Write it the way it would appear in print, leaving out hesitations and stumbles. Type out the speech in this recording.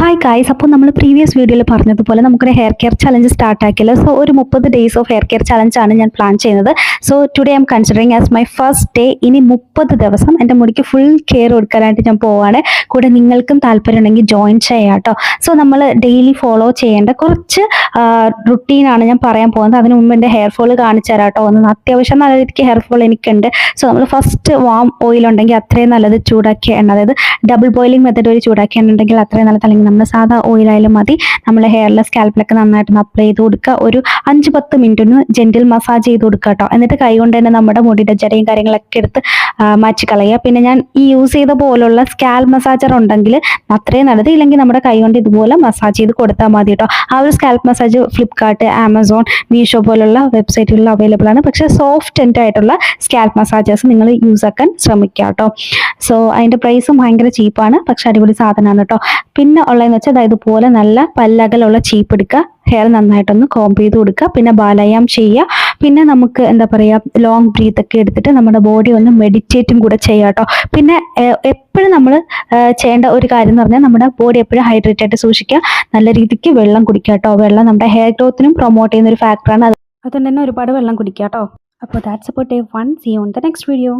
Hi guys, അപ്പോൾ നമ്മൾ previous വീഡിയോയിൽ പറഞ്ഞതുപോലെ നമുക്കൊരു ഹെയർ കെയർ ചലഞ്ച് സ്റ്റാർട്ട് ആക്കിയല്ലോ. സോ ഒരു 30 ഡേയ്സ് ഓഫ് ഹെയർ കെയർ ചലഞ്ചാണ് ഞാൻ പ്ലാൻ ചെയ്യുന്നത്. So today I am considering as my first day. ഇനി 30 ദിവസം എൻ്റെ മുടിക്ക് ഫുൾ കെയർ കൊടുക്കാനായിട്ട് ഞാൻ പോവാണ്. കൂടെ നിങ്ങൾക്കും താല്പര്യം ഉണ്ടെങ്കിൽ ജോയിൻ ചെയ്യാം കേട്ടോ. സോ നമ്മൾ ഡെയിലി ഫോളോ ചെയ്യേണ്ട കുറച്ച് റുട്ടീനാണ് ഞാൻ പറയാൻ പോകുന്നത്. അതിന് മുമ്പ് എൻ്റെ ഹെയർ ഫോൾ കാണിച്ചു തരാം കേട്ടോ. ഒന്ന് അത്യാവശ്യം നല്ല രീതിക്ക് ഹെയർ ഫോൾ എനിക്കുണ്ട്. സോ നമ്മൾ ഫസ്റ്റ് വാം ഓയിൽ ഉണ്ടെങ്കിൽ അത്രയും നല്ലത്. ചൂടാക്കിയ എണ്ണ, അതായത് ഡബിൾ ബോയിലിംഗ് മെത്തേഡ് വഴി ചൂടാക്കിയ എണ്ണ ഉണ്ടെങ്കിൽ അത്രയും നല്ലത്. അല്ലെങ്കിൽ നമ്മൾ സാധാ ഓയിലായാലും മതി. നമ്മൾ ഹെയറിലെ സ്കാൽപ്പിലൊക്കെ നന്നായിട്ടൊന്ന് അപ്ലൈ ചെയ്ത് കൊടുക്കുക. ഒരു 5-10 മിനിറ്റ് ഒന്ന് ജെന്റിൽ മസാജ് ചെയ്ത് കൊടുക്കുക കേട്ടോ. എന്നിട്ട് കൈ കൊണ്ട് തന്നെ നമ്മുടെ മുടിയുടെ ജടയും കാര്യങ്ങളൊക്കെ എടുത്ത് മാറ്റി കളയുക. പിന്നെ ഞാൻ ഈ യൂസ് ചെയ്ത പോലുള്ള സ്കാൽ മസാജർ ഉണ്ടെങ്കിൽ അത്രയും നല്ലത്. ഇല്ലെങ്കിൽ നമ്മുടെ കൈ കൊണ്ട് ഇതുപോലെ മസാജ് ചെയ്ത് കൊടുത്താൽ മതി കേട്ടോ. ആ ഒരു scalp massage Flipkart, Amazon, Meesho പോലുള്ള വെബ്സൈറ്റുകളിൽ അവൈലബിൾ ആണ്. പക്ഷേ സോഫ്റ്റ് എൻഡ് ആയിട്ടുള്ള സ്കാൽപ്പ് മസാജേഴ്സ് നിങ്ങൾ യൂസ് ആക്കാൻ ശ്രമിക്കുക കേട്ടോ. സോ അതിൻ്റെ പ്രൈസും ഭയങ്കര ചീപ്പാണ്, പക്ഷെ അടിപൊളി സാധനമാണ് കേട്ടോ. പിന്നെ ഉള്ളതെന്ന് വെച്ചാൽ ഇതുപോലെ നല്ല പല്ലകലുള്ള ചീപ്പ് എടുക്കുക, ഹെയർ നന്നായിട്ടൊന്ന് കോംബ് ചെയ്ത് കൊടുക്കുക, പിന്നെ ബാലയാം ചെയ്യുക. പിന്നെ നമുക്ക് എന്താ പറയുക, ലോങ് ബ്രീത്ത് ഒക്കെ എടുത്തിട്ട് നമ്മുടെ ബോഡി ഒന്ന് മെഡിറ്റേറ്റും കൂടെ ചെയ്യുക കേട്ടോ. പിന്നെ എപ്പോഴും നമ്മൾ ചെയ്യേണ്ട ഒരു കാര്യം എന്ന് പറഞ്ഞാൽ നമ്മുടെ ബോഡി എപ്പോഴും ഹൈഡ്രേറ്റ് ആയിട്ട് സൂക്ഷിക്കുക. നല്ല രീതിക്ക് വെള്ളം കുടിക്കുക കേട്ടോ. വെള്ളം നമ്മുടെ ഹെയർ ഗ്രോത്തിനും പ്രൊമോട്ട് ചെയ്യുന്ന ഒരു ഫാക്ടറാണ്. അതുകൊണ്ട് തന്നെ ഒരുപാട് വെള്ളം കുടിക്കുക കേട്ടോ. അപ്പോൾ that's about day 1. See you on the next video.